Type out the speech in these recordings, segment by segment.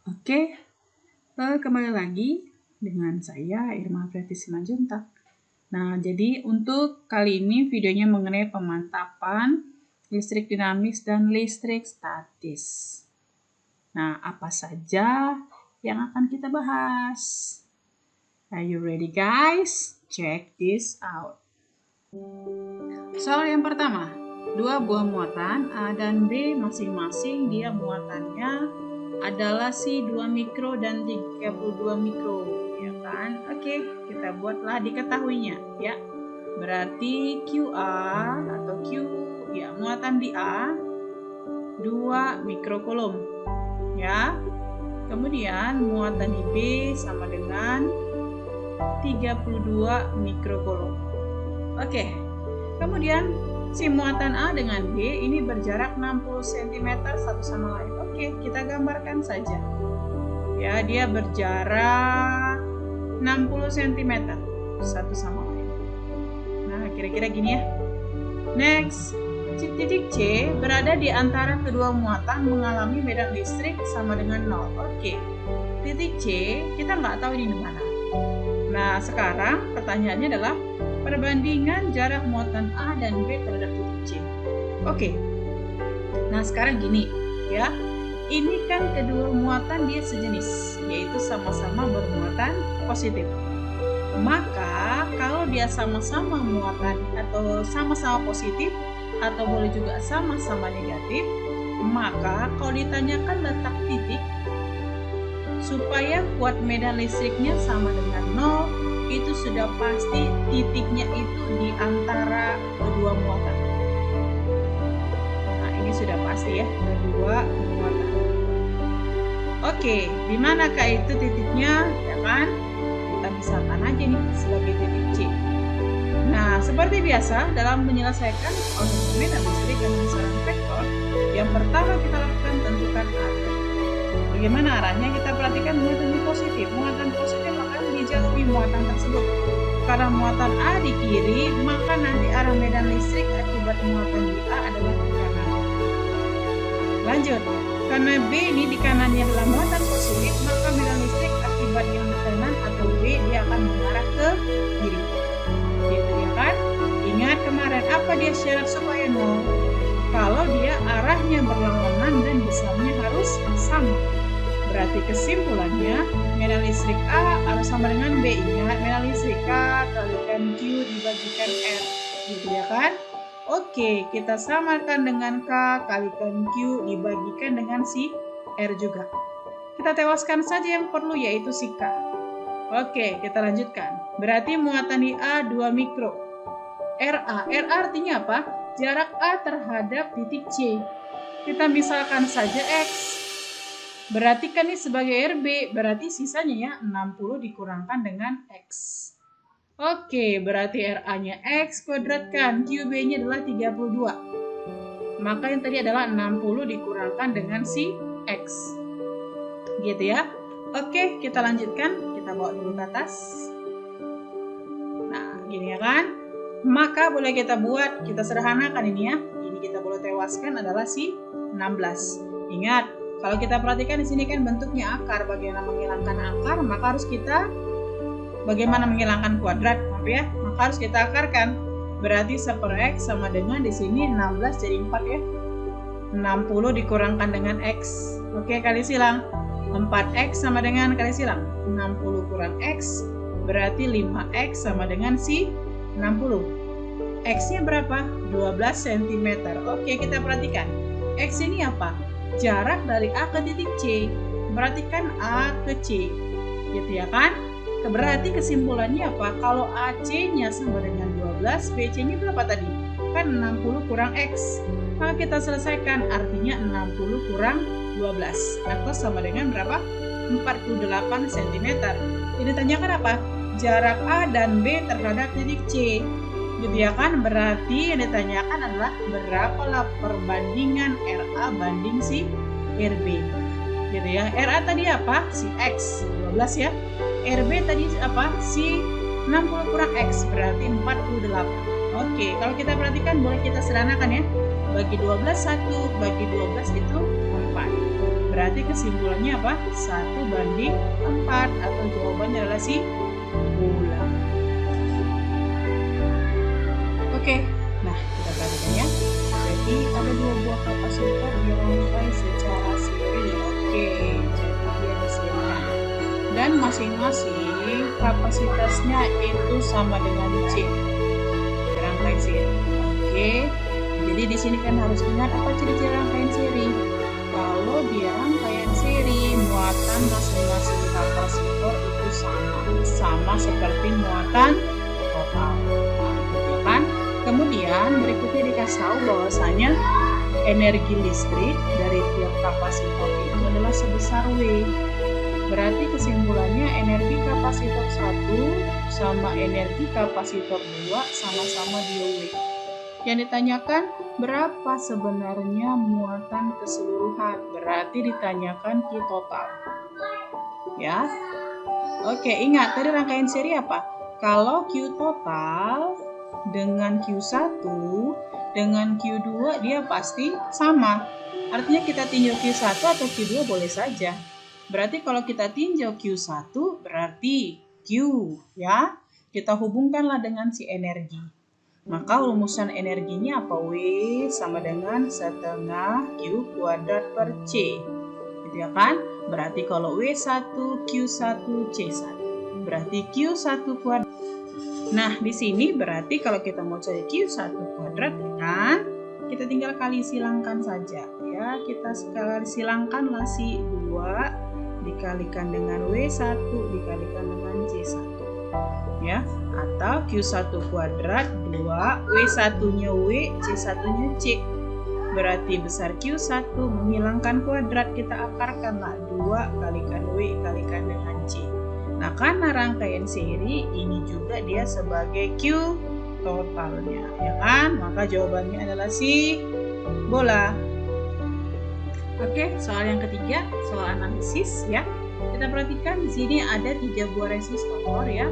Oke, kembali lagi dengan saya Irma Preti Simanjuntak. Nah, jadi untuk kali ini videonya mengenai pemantapan listrik dinamis dan listrik statis. Nah, apa saja yang akan kita bahas? Are you ready guys? Check this out. Soal yang pertama, dua buah muatan A dan B masing-masing dia muatannya adalah si 2 mikro dan 32 mikro, ya kan? Oke, kita buatlah diketahuinya, ya. Berarti QA atau Q, ya, muatan di A 2 mikrokulum, ya. Kemudian muatan di B sama dengan 32 mikrokulum. Oke. Kemudian si muatan A dengan B ini berjarak 60 cm satu sama lain. Oke, kita gambarkan saja. Ya, dia berjarak 60 cm satu sama lain. Nah, kira-kira gini ya. Next, titik C berada di antara kedua muatan mengalami medan listrik sama dengan 0. Oke, titik C kita nggak tahu ini di mana. Nah, sekarang pertanyaannya adalah perbandingan jarak muatan A dan B terhadap titik C. Oke. Nah, sekarang gini, ya. Ini kan kedua muatan dia sejenis, yaitu sama-sama bermuatan positif. Maka, kalau dia sama-sama muatan atau sama-sama positif atau boleh juga sama-sama negatif, maka kalau ditanyakan letak titik supaya kuat medan listriknya sama dengan 0, itu sudah pasti titiknya itu di antara kedua muatan. Nah, ini sudah pasti ya, kedua muatan. Oke, di manakah itu titiknya? Ya kan? Kita misalkan aja nih sebagai titik C. Nah, seperti biasa dalam menyelesaikan soal medan listrik dan besaran vektor, yang pertama kita lakukan tentukan arah. Bagaimana arahnya? Kita perhatikan muatan positif. Muatan positif akan dijauhi muatan tersebut. Karena muatan A di kiri, maka nanti arah medan listrik akibat muatan di A adalah ke kanan. Lanjut, karena B ini di kanannya adalah muatan positif, maka medan listrik akibat yang di kanan atau B dia akan mengarah ke kiri. Gitu ya kan? Ingat kemarin apa dia syarat supaya 0? Kalau dia arahnya berlawanan dan besarnya harus sama. Berarti kesimpulannya medan listrik A harus sama dengan B. Ingat, medan listrik K kalikan Q dibagikan R, gitu ya kan? Oke, kita samakan dengan K kalikan Q dibagikan dengan si R juga. Kita tewaskan saja yang perlu, yaitu si K. Oke, kita lanjutkan. Berarti muatan di A 2 mikro. RA artinya apa? Jarak A terhadap titik C. Kita misalkan saja X. Berarti kan ini sebagai RB, berarti sisanya ya 60 dikurangkan dengan X. Oke, berarti RA-nya X kuadratkan, QB-nya adalah 32. Maka yang tadi adalah 60 dikurangkan dengan si X. Gitu ya. Oke, kita lanjutkan. Kita bawa dulu ke atas. Nah, gini ya kan. Maka boleh kita buat, kita sederhanakan ini ya. Ini kita boleh tewaskan adalah si 16. Ingat, kalau kita perhatikan di sini kan bentuknya akar. Bagaimana menghilangkan akar, maka harus kita bagaimana menghilangkan kuadrat, maaf ya. Maka harus kita akarkan. Berarti 1/X sama dengan di sini 16 jadi 4 ya. 60 dikurangkan dengan X. Oke, kali silang. 4X sama dengan kali silang. 60 kurang X berarti 5X sama dengan si 60. X-nya berapa? 12 cm. Oke, kita perhatikan. X ini apa? Jarak dari A ke titik C. Perhatikan A ke C. Gitu ya kan? Berarti kesimpulannya apa? Kalau AC-nya sama dengan 12, BC-nya berapa tadi? Kan 60 kurang X. Maka kita selesaikan, artinya 60 kurang 12. Atau sama dengan berapa? 48 cm. Jadi ditanyakan apa? Jarak A dan B terhadap titik C. Gitu ya kan? Berarti yang ditanyakan adalah berapalah perbandingan RA banding si RB. Gitu ya. RA tadi apa? Si X, 12 ya. RB tadi apa? Si 60 kurang X, berarti 48. Oke, kalau kita perhatikan boleh kita sederhanakan ya. Bagi 12 1, bagi 12 itu 4. Berarti kesimpulannya apa? 1:4 atau jawabannya adalah si bola. Oke, nah kita perhatikan ya. Jadi ada 2 buah kapasitor dirangkai secara seri. Oke, jadi dia diserikan. Dan masing-masing kapasitasnya itu sama dengan C. Dirangkai seri. Oke, jadi di sini kan harus ingat apa ciri-ciri rangkaian seri. Kalau dia rangkaian seri, muatan masing-masing kapasitor itu sama seperti muatan total. Gitu kan? Kemudian berikutnya dikasih tahu bahwasanya energi listrik dari tiap kapasitor itu adalah sebesar W. Berarti kesimpulannya energi kapasitor 1 sama energi kapasitor 2 sama-sama dia W. Yang ditanyakan berapa sebenarnya muatan keseluruhan? Berarti ditanyakan Q total. Ya. Oke, ingat tadi rangkaian seri apa? Kalau Q total dengan Q1 dengan Q2 dia pasti sama. Artinya kita tinjau Q1 atau Q2 boleh saja. Berarti kalau kita tinjau Q1 berarti Q, ya. Kita hubungkanlah dengan si energi. Maka rumusan energinya apa? W sama dengan setengah Q kuadrat per C. Gitu ya kan? Berarti kalau W1 Q1 C1. Berarti Q1 kuadrat. Nah, di sini berarti kalau kita mau cari Q1 kuadrat kan, kita tinggal kali silangkan saja. Ya, kita sekali silangkanlah si 2 dikalikan dengan W1 dikalikan dengan C1. Ya, atau Q1 kuadrat 2, W1-nya W, C1-nya C. Berarti besar Q1 menghilangkan kuadrat, kita akarkanlah 2 kalikan W kalikan dengan C. Nah, karena rangkaian seri ini juga dia sebagai Q totalnya, ya kan? Maka jawabannya adalah si bola. Oke, soal yang ketiga, soal analisis ya. Kita perhatikan di sini ada 3 buah resistor ya,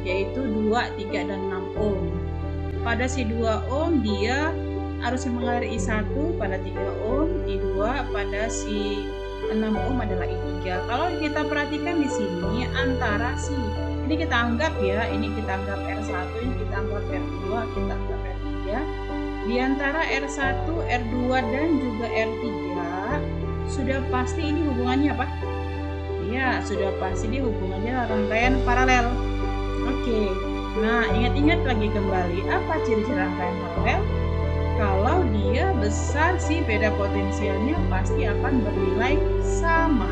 yaitu 2, 3 dan 6 ohm. Pada si 2 ohm dia arus yang mengalir I1 pada 3 ohm, I2 pada si 6 ohm adalah I3. Kalau kita perhatikan di sini antara si ini kita anggap ya, ini kita anggap R1, ini kita anggap R2, kita anggap R3. Di antara R1, R2 dan juga R3 sudah pasti ini hubungannya apa? Ya, sudah pasti ini hubungannya rangkaian paralel. Oke. Nah, ingat-ingat lagi kembali apa ciri-ciri rangkaian paralel? Kalau dia besar sih beda potensialnya pasti akan bernilai sama,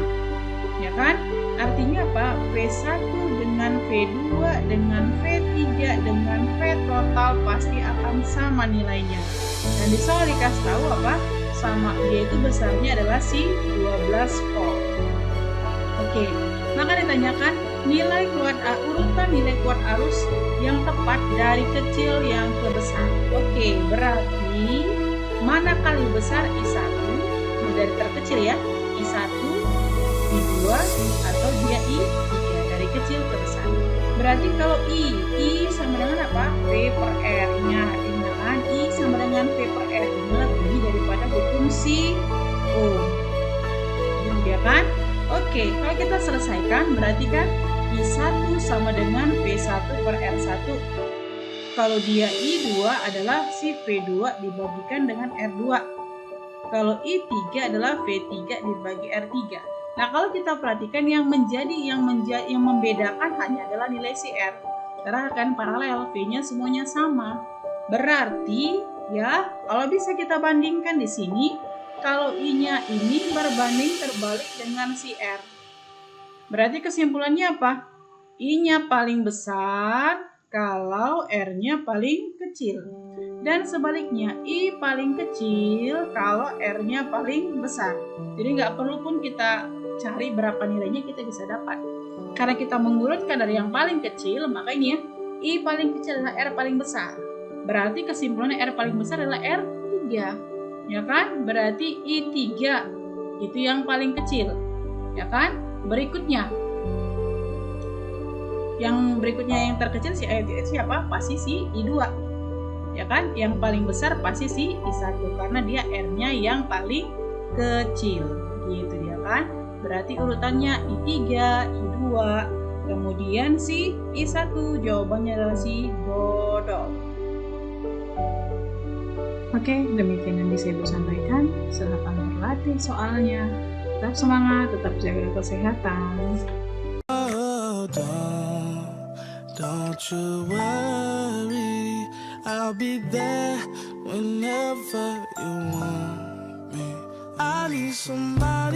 ya kan? Artinya apa? V1 dengan V2 dengan V3 dengan V total pasti akan sama nilainya. Dan di soal dikasih tahu apa? Sama, yaitu besarnya adalah si 12 volt. Oke, maka ditanyakan nilai kuat urutan nilai kuat arus yang tepat dari kecil yang ke besar. Oke, berarti mana kali besar I1 dari terkecil ya, I1, I2 atau dia I3 dari kecil ke besar. Berarti kalau I sama dengan apa? V per R-nya. Ingat I sama dengan V per R ini lebih daripada hukum si ohm. Ya kan? Oke, kalau kita selesaikan berarti kan I1 sama dengan V1 per R1. Kalau dia I2 adalah si V2 dibagikan dengan R2. Kalau I3 adalah V3 dibagi R3. Nah, kalau kita perhatikan yang membedakan hanya adalah nilai si R. Karena kan paralel, V-nya semuanya sama. Berarti ya, kalau bisa kita bandingkan di sini, kalau I-nya ini berbanding terbalik dengan si R. Berarti kesimpulannya apa? I-nya paling besar kalau R-nya paling kecil. Dan sebaliknya, I paling kecil kalau R-nya paling besar. Jadi nggak perlu pun kita cari berapa nilainya, kita bisa dapat. Karena kita mengurutkan dari yang paling kecil, maka ini ya, I paling kecil adalah R paling besar. Berarti kesimpulannya R paling besar adalah R3. Ya kan? Berarti I3 itu yang paling kecil. Ya kan? Berikutnya yang terkecil si siapa? Pasti si I2. Ya kan? Yang paling besar pasti si I1 karena dia R-nya yang paling kecil. Gitu dia. kan? Berarti urutannya I3, I2, kemudian si I1. Jawabannya adalah si dodol. Oke, demikian yang bisa Ibu sampaikan. Silakan berlatih soalnya. Tetap semangat, tetap jaga kesehatan. Oh, don't you worry, I'll be there whenever you want me. I need somebody